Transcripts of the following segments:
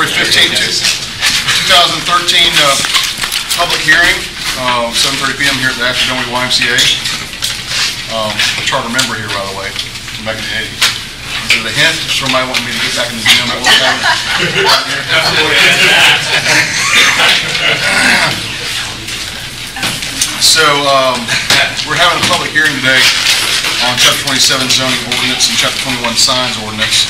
February 15th, 2013 public hearing, 7:30 p.m. here at the Ashtabula YMCA. Charter member here, by the way, from back in the 80s. Is it a hint? Somebody wanting me to get back in the gym? So we're having a public hearing today on Chapter 27 zoning ordinance and Chapter 21 signs ordinance,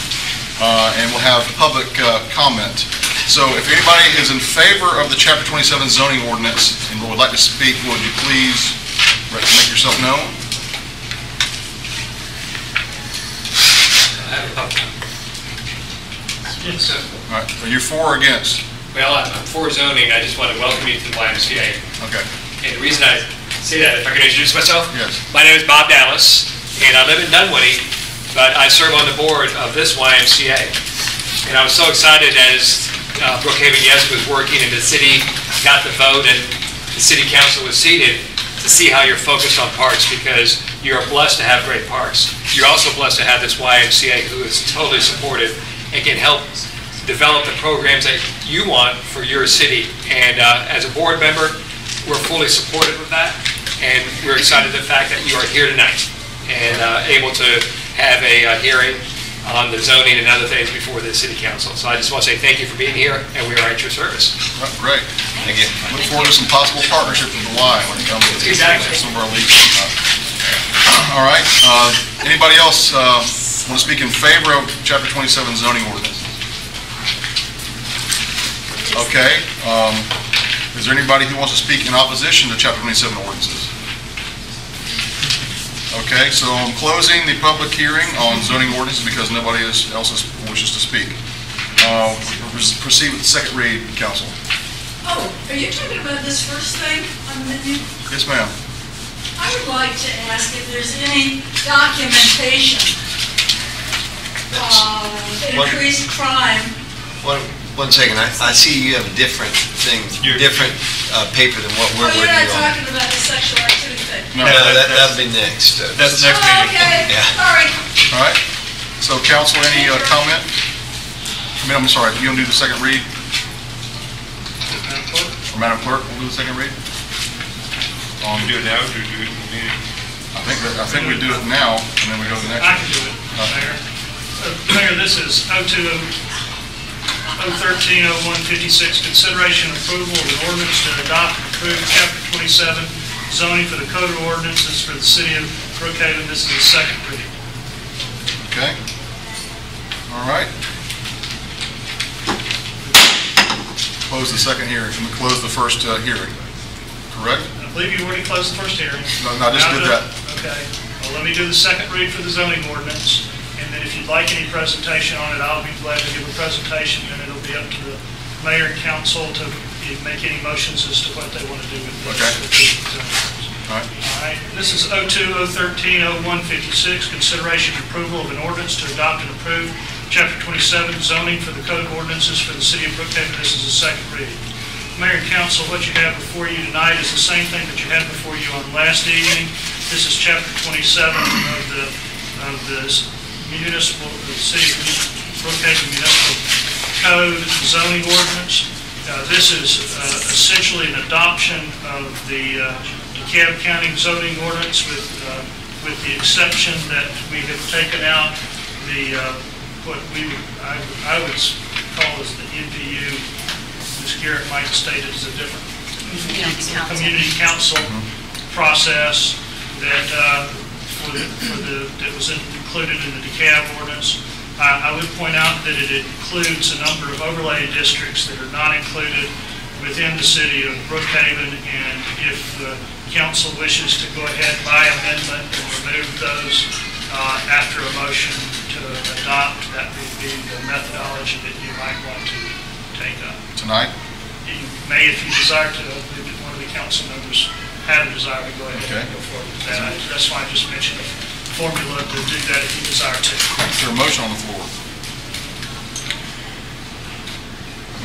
and we'll have public comment. So if anybody is in favor of the Chapter 27 zoning ordinance and would like to speak, would you please make yourself known? Yes, sir. All right. Are you for or against? Well, I'm for zoning. I just want to welcome you to the YMCA. Okay. And the reason I say that, if I can introduce myself? Yes. My name is Bob Dallas, and I live in Dunwoody, but I serve on the board of this YMCA. And I was so excited as Brookhaven Yes was working and the city got the vote and the city council was seated to see how you're focused on parks, because you're blessed to have great parks. You're also blessed to have this YMCA who is totally supportive and can help develop the programs that you want for your city. And as a board member, we're fully supportive of that, and we're excited the fact that you are here tonight and able to have a hearing on the zoning and other things before the city council. So I just want to say thank you for being here, and we are at your service. Great. Thank you. Look forward to some possible partnerships with the Y when it comes to some of our leagues. All right. Anybody else want to speak in favor of Chapter 27 zoning ordinance? Okay. Is there anybody who wants to speak in opposition to Chapter 27 ordinances? Okay, so I'm closing the public hearing on zoning ordinances because nobody else wishes to speak. Proceed with the second read, Council. Oh, are you talking about this first thing on the menu? Yes, ma'am. I would like to ask if there's any documentation of increased crime. One second, I see you have a different thing, different paper than what we're working on. You're not talking about the sexual activity thing? No, that'll be next. That's the next meeting. Okay, Yeah. sorry. All right. So, Council, any comment? I'm sorry, you going to do the second read? Or Madam Clerk will do the second read? Do we do it now, or do we do it in the meeting? I think we do it now, and then we go to the next I one. can do it, Mayor. Mayor, this is 013-0156, consideration and approval of an ordinance to adopt and approve Chapter 27 zoning for the code of ordinances for the city of Brookhaven. This is the second reading. Okay. All right. Close the second hearing. And we close the first hearing. Correct? I believe you already closed the first hearing. No, I just did that. Okay. Well, let me do the second read for the zoning ordinance, and then if you'd like any presentation on it, I'll be glad to give a presentation, and it'll be up to the mayor and council to make any motions as to what they want to do with this. Okay. All right. All right. This is 02013-0156, consideration and approval of an ordinance to adopt and approve Chapter 27 zoning for the code of ordinances for the city of Brookhaven. This is the second reading. Mayor and council, what you have before you tonight is the same thing that you had before you on last evening. This is Chapter 27 of the city of Brookhaven Municipal Code zoning ordinance. This is essentially an adoption of the DeKalb County zoning ordinance with the exception that we have taken out the what I would call as the NPU. Ms. Garrett might state it as a different community council process that that was included in the DeKalb ordinance. I would point out that it includes a number of overlay districts that are not included within the city of Brookhaven, and if the council wishes to go ahead by amendment and remove those after a motion to adopt, that would be the methodology that you might want to take up. Tonight? You may, if you desire to, if one of the council members had a desire to go ahead and go forward with that. That's why I just mentioned the formula to do that if you desire to. Is there a motion on the floor?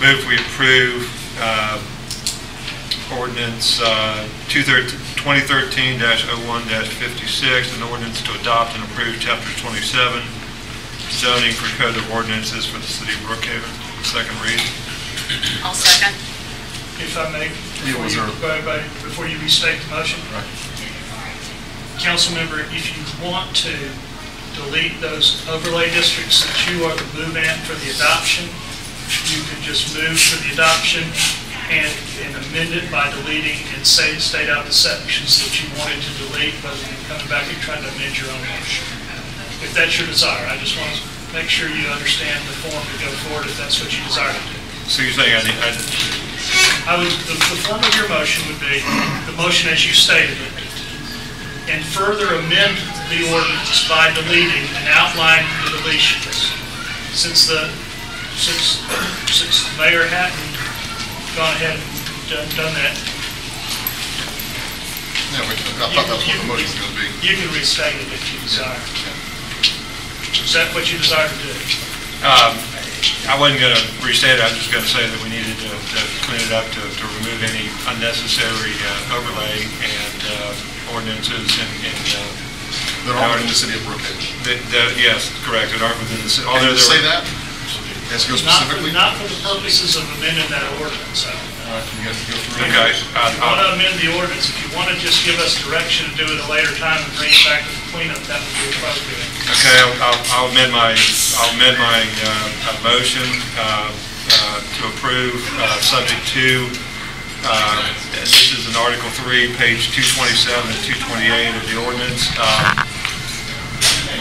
Move we approve ordinance 2013-01-56, an ordinance to adopt and approve Chapter 27 zoning for code of ordinances for the city of Brookhaven. second read. I'll second. If I may, Yeah, was there- before you restate the motion. Right. Council member, if you want to delete those overlay districts that you are the move-in for the adoption, you could just move for the adoption and amend it by deleting and state out the sections that you wanted to delete, rather than coming back and trying to amend your own motion. If that's your desire, I just want to make sure you understand the form to go forward if that's what you desire to do. So you're saying The form of your motion would be the motion as you stated it, and further amend the ordinance by deleting and outline the deletions. Since Mayor hadn't gone ahead and done that, Yeah, I thought that's what the motion was going to be. you can restate it if you desire. Is that what you desire to do? I wasn't going to restate it. I was just going to say that we needed to clean it up to remove any unnecessary overlay and ordinances and That aren't in the city of Brookhaven. yes, correct. That aren't within the city. Can you say that? Has to go specifically? Not for the purposes of amending that ordinance. All right, you got to go through. Okay. If you want to amend the ordinance, if you want to just give us direction to do it at a later time and bring it back to the cleanup, that would be appropriate. Okay, I'll amend my motion to approve, subject to, this is in Article 3, page 227 and 228 of the ordinance.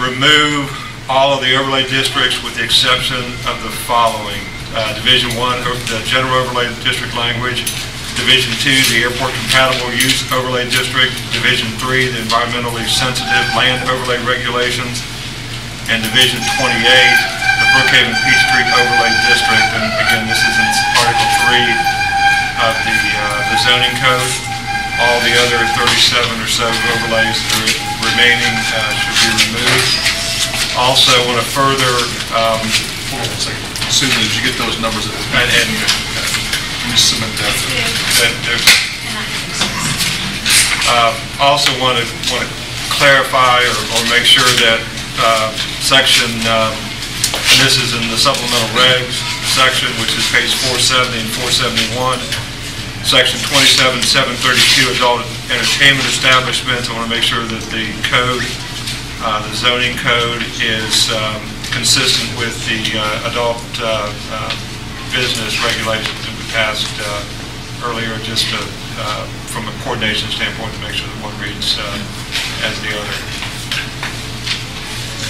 Remove all of the overlay districts with the exception of the following. Division 1, the general overlay district language. Division 2, the airport compatible use overlay district. Division 3, the environmentally sensitive land overlay regulations. And Division 28, the Brookhaven Peachtree overlay district. And again, this is in Article 3 of the zoning code. All the other 37 or so overlays that are remaining should be removed. Also, want to further Hold on a second. Susan, did you get those numbers? and Let me submit that. also want to clarify or make sure that section, and this is in the supplemental regs section, which is page 470 and 471, section 27732, adult entertainment establishments. I want to make sure that the code, the zoning code, is consistent with the adult business regulations that we passed earlier, just to, from a coordination standpoint, to make sure that one reads as the other.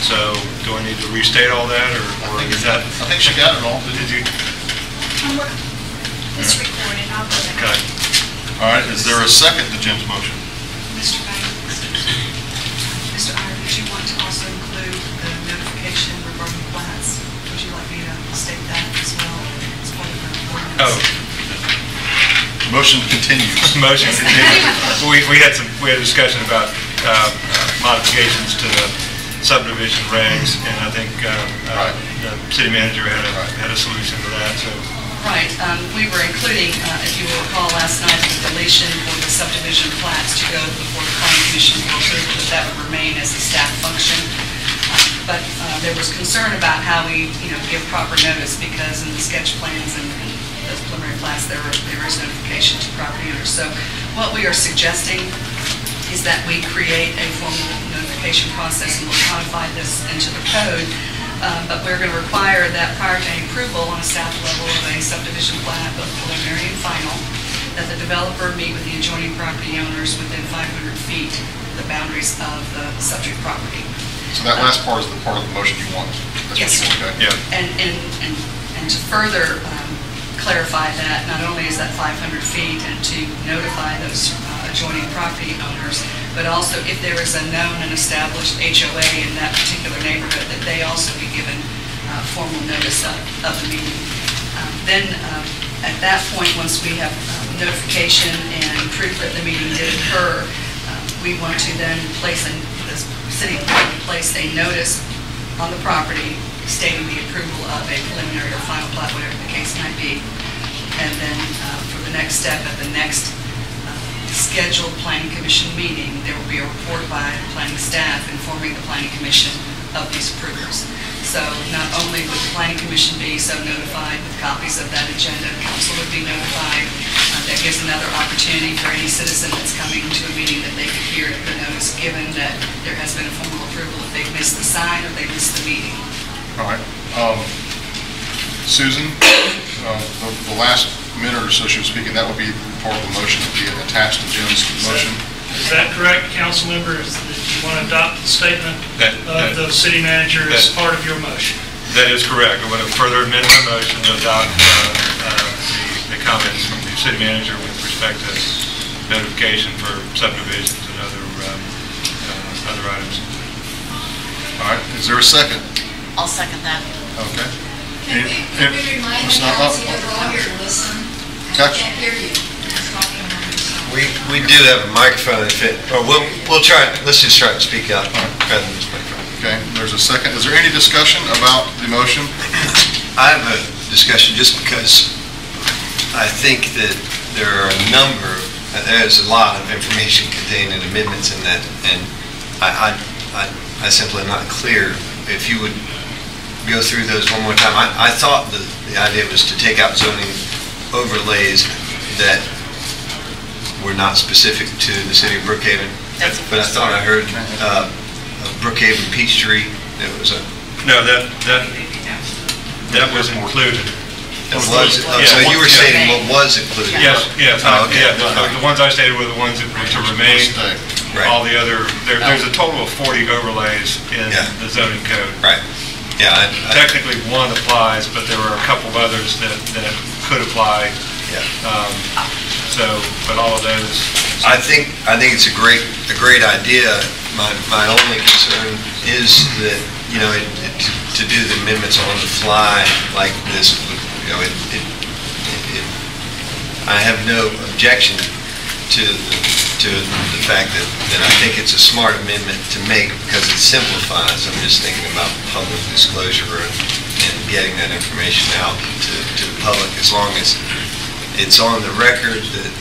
So, do I need to restate all that, or is that? I think she got it all. Did you? It's recorded, I'll go back. Okay. All right, is there a second to Jim's motion? Mr. Mayor, Mr. Iyer, did you want to also include the notification regarding plats? Would you like me to state that as well as part of the ordinance? Oh. Motion continues. Motion continued. We had a discussion about modifications to the subdivision regs, and I think the city manager had a solution to that. So. Right. We were including, if you will recall last night, the deletion for the subdivision plats to go before the planning commission for approval, that would remain as a staff function. But there was concern about how we, give proper notice, because in the sketch plans and those preliminary plats, there is notification to property owners. So what we are suggesting is that we create a formal notification process, and we'll codify this into the code. But we're going to require that prior to any approval on a staff level of a subdivision plat, both preliminary and final, that the developer meet with the adjoining property owners within 500 feet of the boundaries of the subject property. So that last part is the part of the motion you want? Yes, sir. Okay. Yeah. And to further clarify that, not only is that 500 feet and to notify those adjoining property owners, but also if there is a known and established HOA in that particular neighborhood, that they also be given formal notice of the meeting. Then at that point, once we have notification and proof that the meeting did occur, we want to then place the city will place a notice on the property stating the approval of a preliminary or final plat, whatever the case might be. And then for the next step, at the next scheduled planning commission meeting, there will be a report by the planning staff informing the planning commission of these approvals. So not only would the planning commission be so notified with copies of that agenda, council would be notified. That gives another opportunity for any citizen that's coming to a meeting that they could hear the notice given that there has been a formal approval if they've missed the sign or they missed the meeting. All right. Susan, the last minute or so she was speaking, that would be part of the motion that would be attached to Jim's motion. Is that correct, council members? That you want to adopt the statement of the city manager as part of your motion? That is correct. I want to further amend my motion to adopt the comments from the city manager with respect to notification for subdivisions and other items. All right. Is there a second? I'll second that. Okay. Can we remind the council to go over and listen? I Gotcha. can't hear you. It's talking on your side. We do have a microphone if it, or we'll try, let's just try to speak up rather than this microphone. Okay. There's a second. Is there any discussion about the motion? I have a discussion just because I think that there are a number, there's a lot of information contained in amendments in that, and I simply am not clear. If you would go through those one more time. I thought the idea was to take out zoning overlays that were not specific to the city of Brookhaven. But I thought I heard Brookhaven Peachtree. It was a No, that was included. So you were stating what was included? Yes, Oh, okay. The ones I stated were the ones that were to remain. Right. All the other, there's a total of 40 overlays in the zoning code. Right. Yeah. Technically, one applies, but there were a couple of others that could apply. Yeah. But all of those. I think it's a great idea. My only concern is that, you know, to do the amendments on the fly like this, you know, I have no objection to the fact that I think it's a smart amendment to make because it simplifies. I'm just thinking about public disclosure and getting that information out to the public, as long as it's on the record that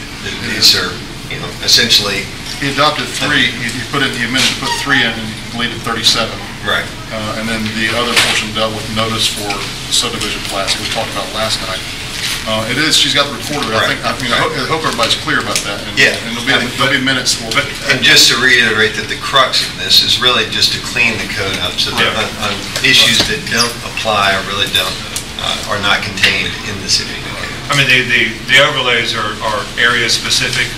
these are, you know, essentially. He adopted 3. He put in the amendment to put 3 in and deleted 37. Right. And then the other portion dealt with notice for subdivision plats that we talked about last night. It is, she's got the recorder. Right. I hope everybody's clear about that. And, Yeah. And there'll be minutes. And just to reiterate that the crux of this is really just to clean the code up so that on issues that don't apply or really are not contained in the city. I mean, the overlays are area specific.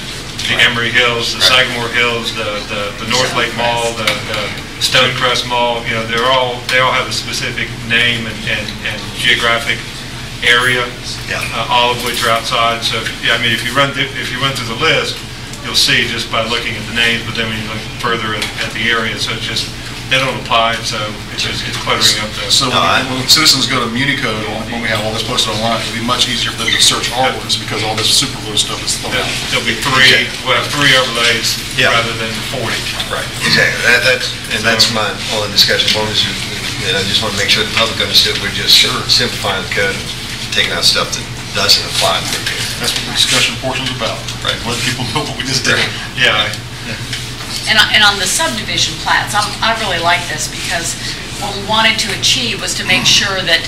The Emery Hills, the Sagamore Hills, the North Lake Mall, the Stonecrest Mall, you know, they all have a specific name and geographic area, all of which are outside. So, I mean, if you run through the list, you'll see just by looking at the names, but then when you look further at the area, so they don't apply, so it's cluttering up the... So when citizens go to Municode, when we have all this posted online, it'll be much easier for them to search our words because all this superfluous stuff is thrown out. There'll be 3, we'll have 3 overlays rather than 40. Right, exactly. That's my only discussion. As long as I just want to make sure the public understood we're just simplifying the code, taking out stuff that doesn't apply. That's what the discussion portion's about. Right. Let people know what we just did. Yeah. And on the subdivision plats, I really like this because what we wanted to achieve was to make sure that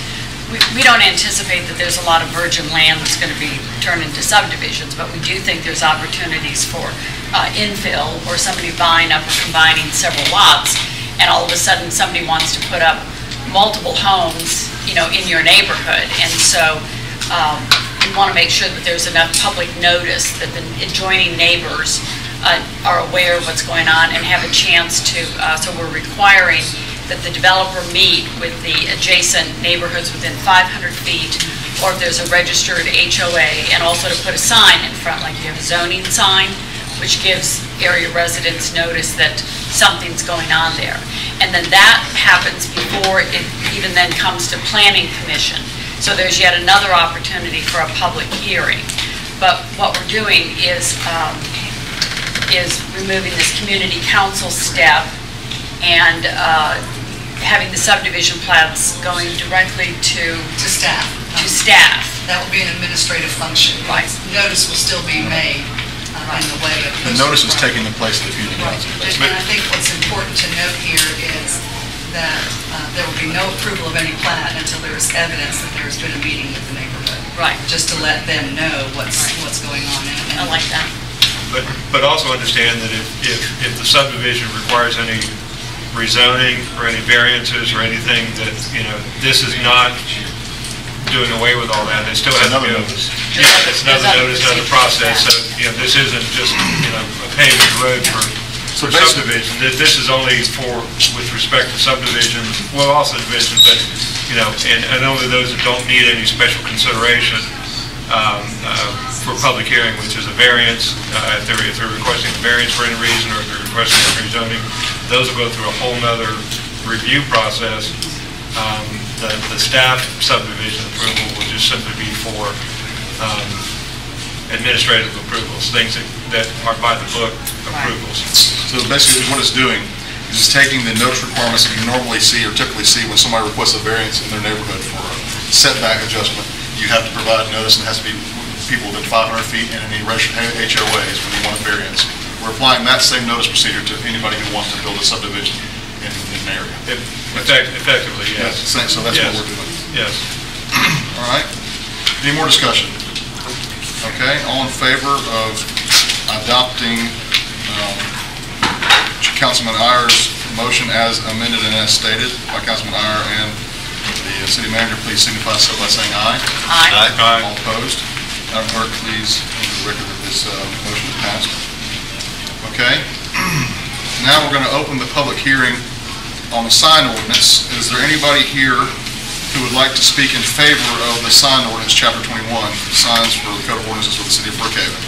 we don't anticipate that there's a lot of virgin land that's going to be turned into subdivisions, but we do think there's opportunities for infill or somebody buying up or combining several lots, and all of a sudden somebody wants to put up multiple homes, you know, in your neighborhood. And so we want to make sure that there's enough public notice that the adjoining neighbors are aware of what's going on and have a chance to, so we're requiring that the developer meet with the adjacent neighborhoods within 500 feet, or if there's a registered HOA, and also to put a sign in front, like you have a zoning sign, which gives area residents notice that something's going on there. And then that happens before it even then comes to planning commission. So there's yet another opportunity for a public hearing. But what we're doing is removing this community council step and having the subdivision plats going directly to staff. That will be an administrative function. Right. Notice will still be made in the way of... The notice is taking the place of the community council. And I think what's important to note here is that there will be no approval of any plat until there is evidence that there's been a meeting with the neighborhood. Right. Just to let them know what's going on. I like that. But also understand that if the subdivision requires any rezoning or any variances or anything, that, this is not doing away with all that. It still has to go. Yeah, it's another notice, another process. So, this isn't just, a paving the road for subdivision. This is only with respect to subdivision, well, also division, but, and only those that don't need any special consideration for public hearing, which is a variance. If they're requesting a variance for any reason, or if they're requesting a rezoning, those will go through a whole nother review process. The staff subdivision approval will just simply be for administrative approvals, things that are by the book approvals. So basically what it's doing is it's taking the notice requirements that you normally see or typically see when somebody requests a variance in their neighborhood for a setback adjustment. You have to provide notice, and it has to be people within 500 feet and any registered HOAs when you want a variance. We're applying that same notice procedure to anybody who wants to build a subdivision in an area. Effectively, yes. So that's what we're doing. Yes. All right. Any more discussion? Okay. All in favor of adopting Councilman Iyer's motion as amended and as stated by Councilman Iyer and the city manager, please signify so by saying aye. Aye. Aye. All opposed? Madam Clerk, please enter the record that this motion is passed. Okay. Now we're going to open the public hearing on the sign ordinance. Is there anybody here who would like to speak in favor of the sign ordinance, Chapter 21, signs for the Code of Ordinances for the City of Brookhaven?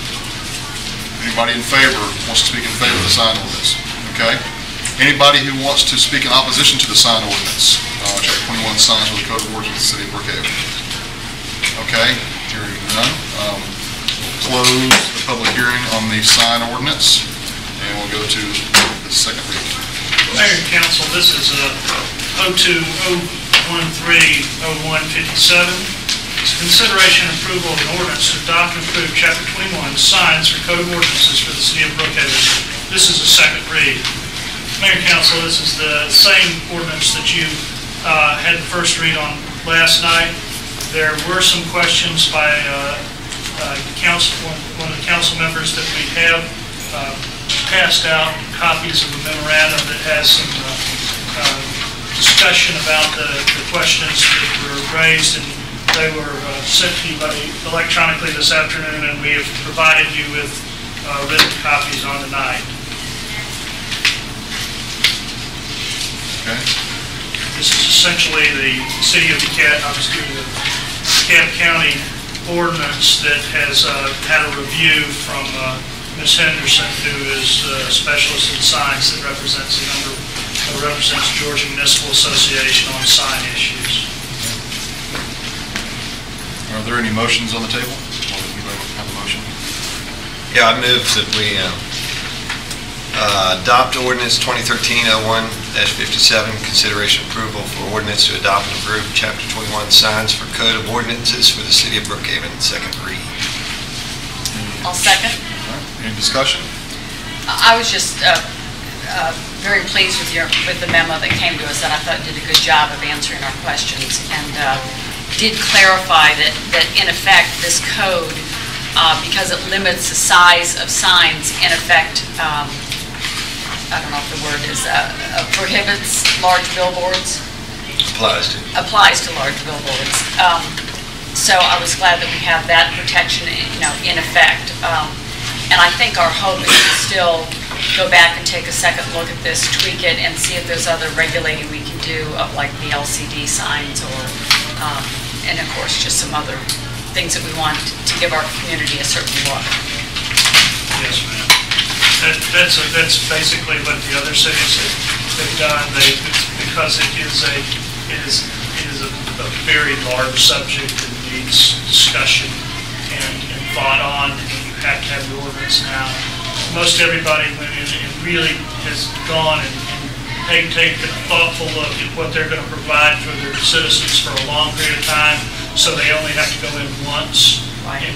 Anybody in favor wants to speak in favor of the sign ordinance? Okay. Anybody who wants to speak in opposition to the sign ordinance, Chapter 21, signs for the Code of Ordinances for the City of Brookhaven? Okay. Hearing none. We'll close the public hearing on the sign ordinance, and we'll go to the second reading. Mayor and Council, this is 02-013-0157. It's consideration and approval of an ordinance to adopt and approve Chapter 21, signs for Code of Ordinances for the City of Brookhaven. This is a second read. Mayor and Council, this is the same ordinance that you had the first read on last night. There were some questions by one of the council members that we have passed out copies of a memorandum that has some discussion about the questions that were raised, and they were sent to you electronically this afternoon, and we have provided you with written copies on the night. Okay. This is essentially the City of DeKalb County ordinance that has had a review from Ms. Henderson, who is a specialist in signs that represents Georgia Municipal Association on sign issues. Are there any motions on the table? Anybody have a motion? Yeah, I move that we adopt ordinance 2013-01-57, consideration approval for ordinance to adopt and approve Chapter 21 signs for Code of Ordinances for the City of Brookhaven, second read. I'll second. Any discussion? I was just very pleased with the memo that came to us, that I thought did a good job of answering our questions, and did clarify that in effect this code, because it limits the size of signs, in effect, I don't know if the word is prohibits large billboards. Applies to large billboards. So I was glad that we have that protection, in effect. And I think our hope is to still go back and take a second look at this, tweak it, and see if there's other regulating we can do of like the LCD signs, or, and of course, just some other things that we want to give our community a certain look. Yes, ma'am. That's basically what the other cities have done. Because it is a very large subject that needs discussion and thought on, and you have to have the ordinance now. Most everybody went in and really has gone and taken a thoughtful look at what they're going to provide for their citizens for a long period of time, so they only have to go in once and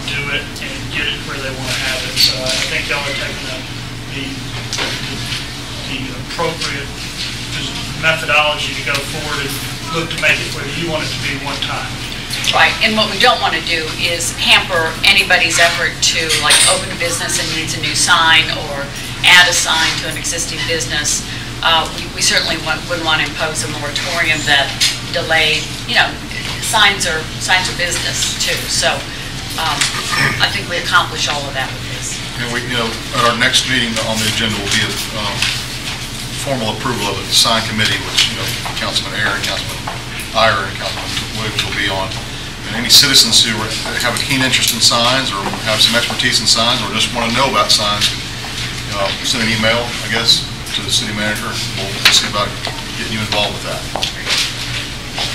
do it and get it where they want to have it. So I think y'all are taking the appropriate methodology to go forward and look to make it whether you want it to be one time. Right, and what we don't want to do is hamper anybody's effort to like open a business and needs a new sign or add a sign to an existing business. We certainly wouldn't want to impose a moratorium that delayed, signs are business too. So I think we accomplish all of that with this. And we, at our next meeting on the agenda will be a formal approval of the sign committee, which, Councilman Aaron, Councilman Iyer, and Councilman Williams will be on. And any citizens who have a keen interest in signs or have some expertise in signs or just want to know about signs, send an email, I guess, to the city manager. We'll see about getting you involved with that.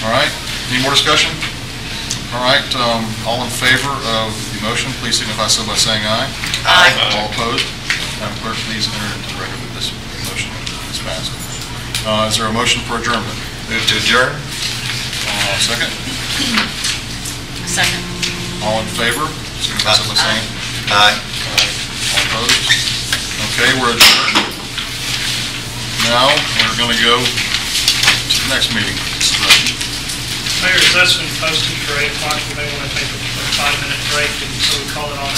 All right, any more discussion? All right, all in favor of the motion, please signify so by saying aye. Aye. All opposed? Madam Clerk, please enter into the record that this motion is passed. Is there a motion for adjournment? Move to adjourn? Second? Second. All in favor? Signify so by saying Aye. all opposed? Okay, we're adjourned. Now, we're going to go to the next meeting. Mayor, that's been posted for 8 o'clock. We may want to take a 5-minute break, and so we call it off.